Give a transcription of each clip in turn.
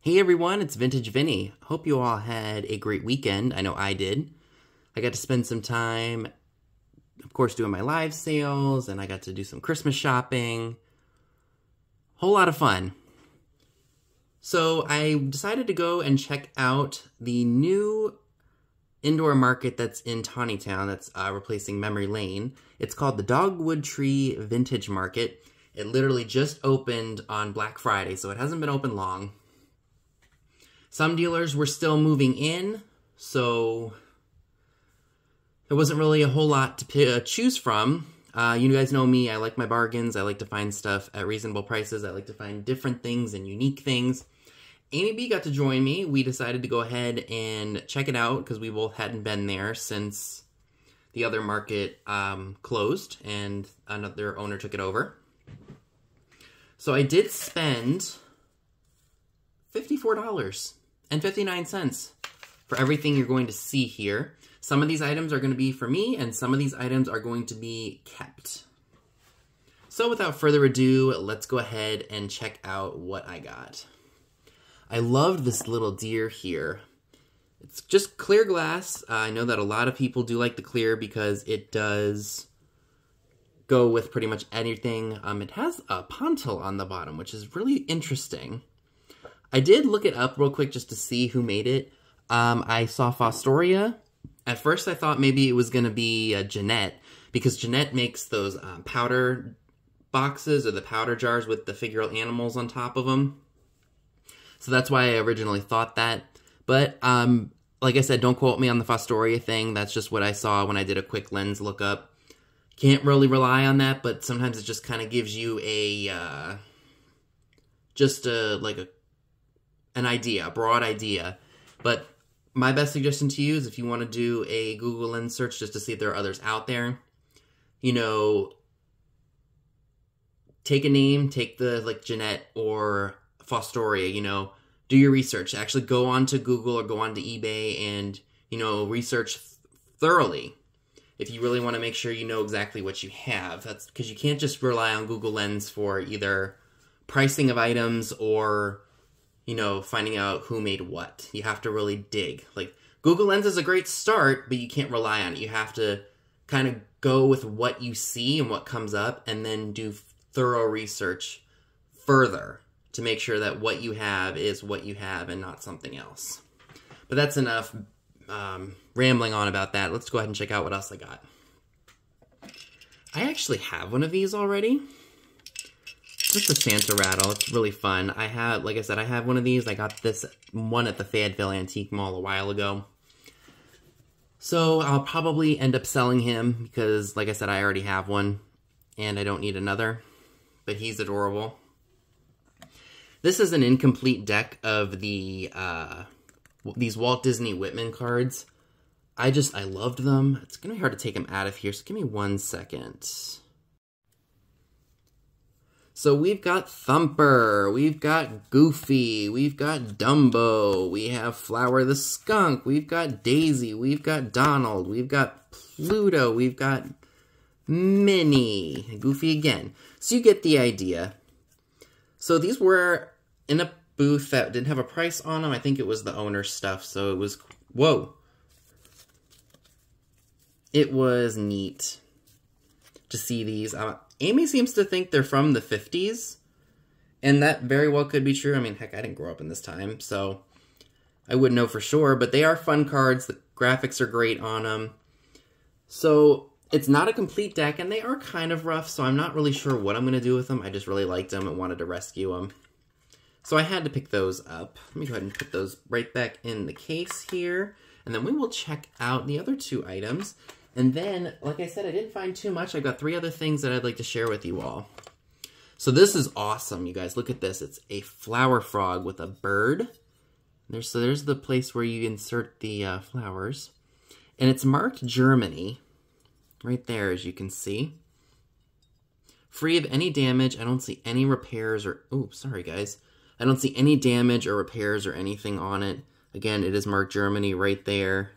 Hey everyone, it's Vintage Vinny. Hope you all had a great weekend. I know I did. I got to spend some time, of course, doing my live sales, and I got to do some Christmas shopping. Whole lot of fun. So I decided to go and check out the new indoor market that's in Tawnytown that's replacing Memory Lane. It's called the Dogwood Tree Vintage Market. It literally just opened on Black Friday, so it hasn't been open long. Some dealers were still moving in, so there wasn't really a whole lot to choose from. You guys know me, I like my bargains, I like to find stuff at reasonable prices, I like to find different things and unique things. Amy B got to join me. We decided to go ahead and check it out because we both hadn't been there since the other market closed and another owner took it over. So I did spend $54.59 for everything you're going to see here. Some of these items are going to be for me, and some of these items are going to be kept. So without further ado, let's go ahead and check out what I got. I loved this little deer here. It's just clear glass. I know that a lot of people do like the clear because it does go with pretty much anything. It has a pontil on the bottom, which is really interesting. I did look it up real quick just to see who made it. I saw Fostoria. At first I thought maybe it was going to be Jeanette, because Jeanette makes those powder boxes or the powder jars with the figural animals on top of them. So that's why I originally thought that. But like I said, don't quote me on the Fostoria thing. That's just what I saw when I did a quick lens lookup. Can't really rely on that, but sometimes it just kind of gives you a an idea, a broad idea. But my best suggestion to you is if you want to do a Google Lens search just to see if there are others out there, you know, take a name, take the Jeanette or Fostoria, you know, do your research. Actually go onto Google or go onto eBay and, you know, research thoroughly. If you really want to make sure you know exactly what you have. That's because you can't just rely on Google Lens for either pricing of items or, you know, finding out who made what. You have to really dig. Like, Google Lens is a great start, but you can't rely on it. You have to kind of go with what you see and what comes up, and then do thorough research further to make sure that what you have is what you have and not something else. But that's enough rambling on about that. Let's go ahead and check out what else I got. I actually have one of these already. Just a Santa rattle. It's really fun. I have, like I said, I have one of these. I got this one at the Fayetteville Antique Mall a while ago. So I'll probably end up selling him because, like I said, I already have one and I don't need another. But he's adorable. This is an incomplete deck of the these Walt Disney Whitman cards. I loved them. It's going to be hard to take them out of here, so give me 1 second. So we've got Thumper, we've got Goofy, we've got Dumbo, we have Flower the Skunk, we've got Daisy, we've got Donald, we've got Pluto, we've got Minnie, Goofy again. So you get the idea. So these were in a booth that didn't have a price on them. I think it was the owner's stuff, so it was, whoa. It was neat to see these. Amy seems to think they're from the 50s, and that very well could be true. I mean, heck, I didn't grow up in this time, so I wouldn't know for sure, but they are fun cards. The graphics are great on them. So it's not a complete deck, and they are kind of rough, so I'm not really sure what I'm going to do with them. I just really liked them and wanted to rescue them. So I had to pick those up. Let me go ahead and put those right back in the case here, and then we will check out the other two items. And then, like I said, I didn't find too much. I've got 3 other things that I'd like to share with you all. So this is awesome, you guys. Look at this. It's a flower frog with a bird. So there's the place where you insert the flowers. And it's marked Germany. Right there, as you can see. Free of any damage. I don't see any repairs or... Oh, sorry, guys. I don't see any damage or repairs or anything on it. Again, it is marked Germany right there.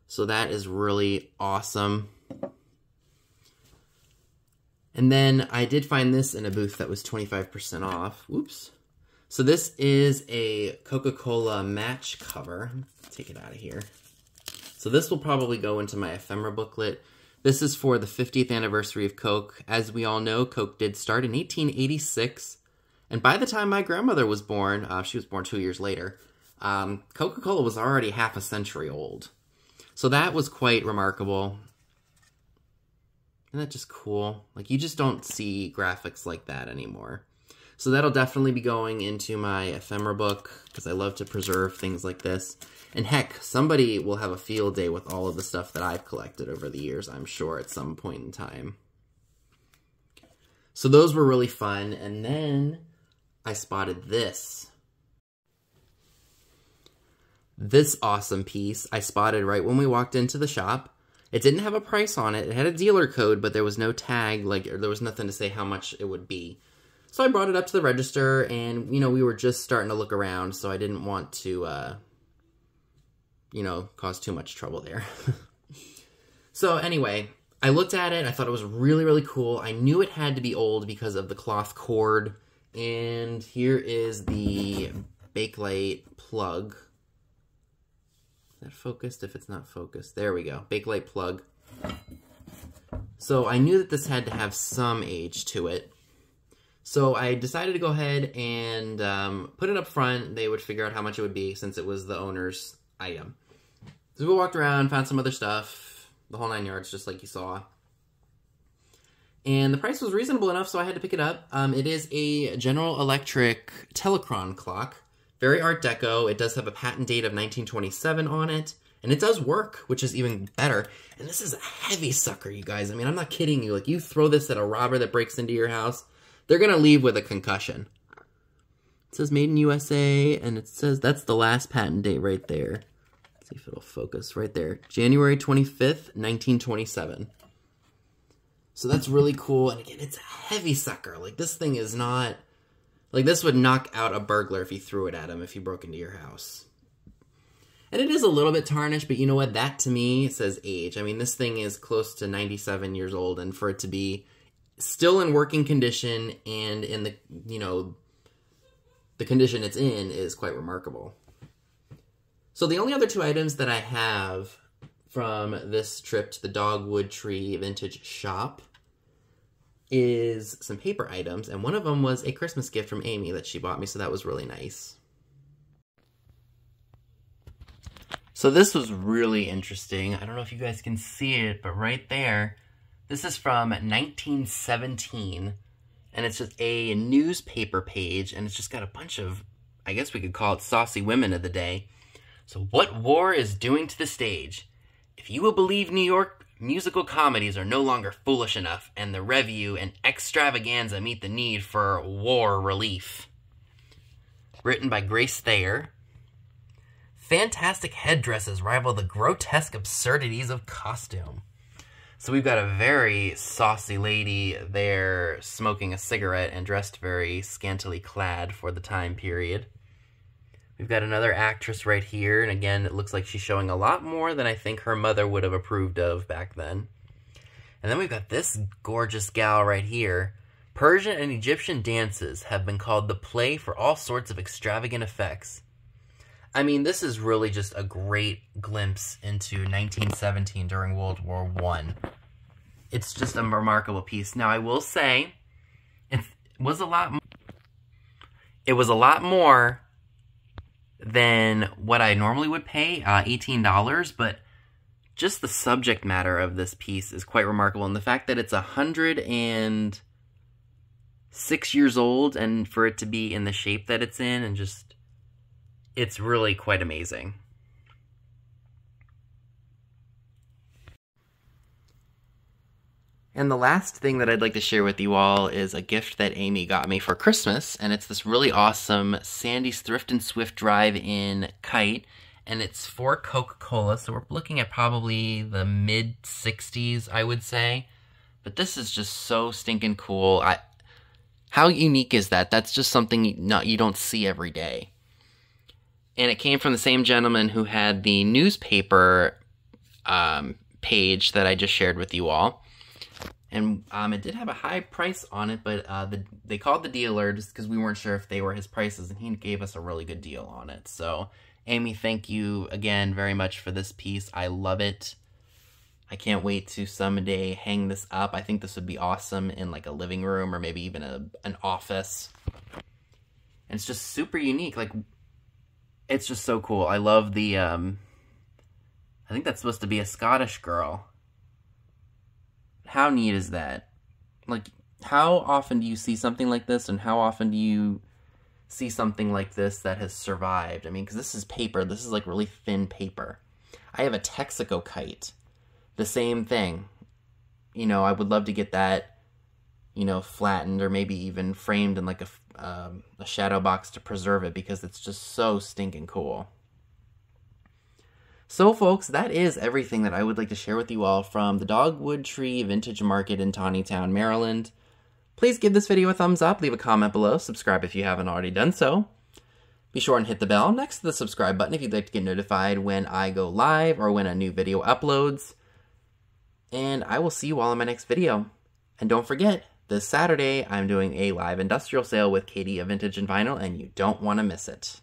So that is really awesome. And then I did find this in a booth that was 25% off. Whoops. So this is a Coca-Cola match cover. Take it out of here. So this will probably go into my ephemera booklet. This is for the 50th anniversary of Coke. As we all know, Coke did start in 1886. And by the time my grandmother was born, she was born 2 years later, Coca-Cola was already half a century old. So that was quite remarkable. Isn't that just cool? Like, you just don't see graphics like that anymore. So that'll definitely be going into my ephemera book, because I love to preserve things like this. And heck, somebody will have a field day with all of the stuff that I've collected over the years, I'm sure, at some point in time. So those were really fun. And then I spotted this. This awesome piece I spotted right when we walked into the shop. It didn't have a price on it. It had a dealer code, but there was no tag, like, there was nothing to say how much it would be. So I brought it up to the register, and, you know, we were just starting to look around, so I didn't want to, you know, cause too much trouble there. So anyway, I looked at it. I thought it was really, really cool. I knew it had to be old because of the cloth cord. And here is the Bakelite plug. Is that focused? If it's not focused. There we go. Bakelite plug. So I knew that this had to have some age to it. So I decided to go ahead and put it up front. They would figure out how much it would be since it was the owner's item. So we walked around, found some other stuff, the whole 9 yards, just like you saw. And the price was reasonable enough, so I had to pick it up. It is a General Electric Telechron clock. Very Art Deco. It does have a patent date of 1927 on it. And it does work, which is even better. And this is a heavy sucker, you guys. I mean, I'm not kidding you. Like, you throw this at a robber that breaks into your house, they're going to leave with a concussion. It says Made in USA, and it says that's the last patent date right there. Let's see if it'll focus right there. January 25th, 1927. So that's really cool. And again, it's a heavy sucker. Like, this thing is not... Like, this would knock out a burglar if you threw it at him if he broke into your house. And it is a little bit tarnished, but you know what? That, to me, says age. I mean, this thing is close to 97 years old, and for it to be still in working condition and in the, you know, the condition it's in is quite remarkable. So the only other two items that I have from this trip to the Dogwood Tree Vintage Shop is some paper items, and one of them was a Christmas gift from Amy that she bought me, so that was really nice. So this was really interesting. I don't know if you guys can see it, but right there, this is from 1917, and it's just a newspaper page, and it's just got a bunch of, I guess we could call it saucy women of the day. So, what war is doing to the stage? If you will believe New York, musical comedies are no longer foolish enough, and the revue and extravaganza meet the need for war relief. Written by Grace Thayer. Fantastic headdresses rival the grotesque absurdities of costume. So we've got a very saucy lady there smoking a cigarette and dressed very scantily clad for the time period. We've got another actress right here, and again, it looks like she's showing a lot more than I think her mother would have approved of back then. And then we've got this gorgeous gal right here. Persian and Egyptian dances have been called the play for all sorts of extravagant effects. I mean, this is really just a great glimpse into 1917 during World War I. It's just a remarkable piece. Now, I will say, it was a lot more than what I normally would pay, $18, but just the subject matter of this piece is quite remarkable. And the fact that it's 106 years old, and for it to be in the shape that it's in, and just... it's really quite amazing. And the last thing that I'd like to share with you all is a gift that Amy got me for Christmas, and it's this really awesome Sandy's Thrift and Swift Drive-In kite, and it's for Coca-Cola, so we're looking at probably the mid-60s, I would say. But this is just so stinking cool. How unique is that? That's just something you don't see every day. And it came from the same gentleman who had the newspaper page that I just shared with you all. And it did have a high price on it, but they called the dealer just because we weren't sure if they were his prices, and he gave us a really good deal on it. So, Amy, thank you again very much for this piece. I love it. I can't wait to someday hang this up. I think this would be awesome in like a living room or maybe even an office. And it's just super unique. Like, it's just so cool. I love the, I think that's supposed to be a Scottish girl. How neat is that? Like, how often do you see something like this, and how often do you see something like this that has survived? I mean, because this is paper. This is like really thin paper. I have a CocaCola Kite. The same thing. You know, I would love to get that, you know, flattened or maybe even framed in like a shadow box to preserve it, because it's just so stinking cool. So, folks, that is everything that I would like to share with you all from the Dogwood Tree Vintage Market in Taneytown, Maryland. Please give this video a thumbs up, leave a comment below, subscribe if you haven't already done so. Be sure and hit the bell next to the subscribe button if you'd like to get notified when I go live or when a new video uploads. And I will see you all in my next video. And don't forget, this Saturday I'm doing a live industrial sale with Katie of Vintage and Vinyl, and you don't want to miss it.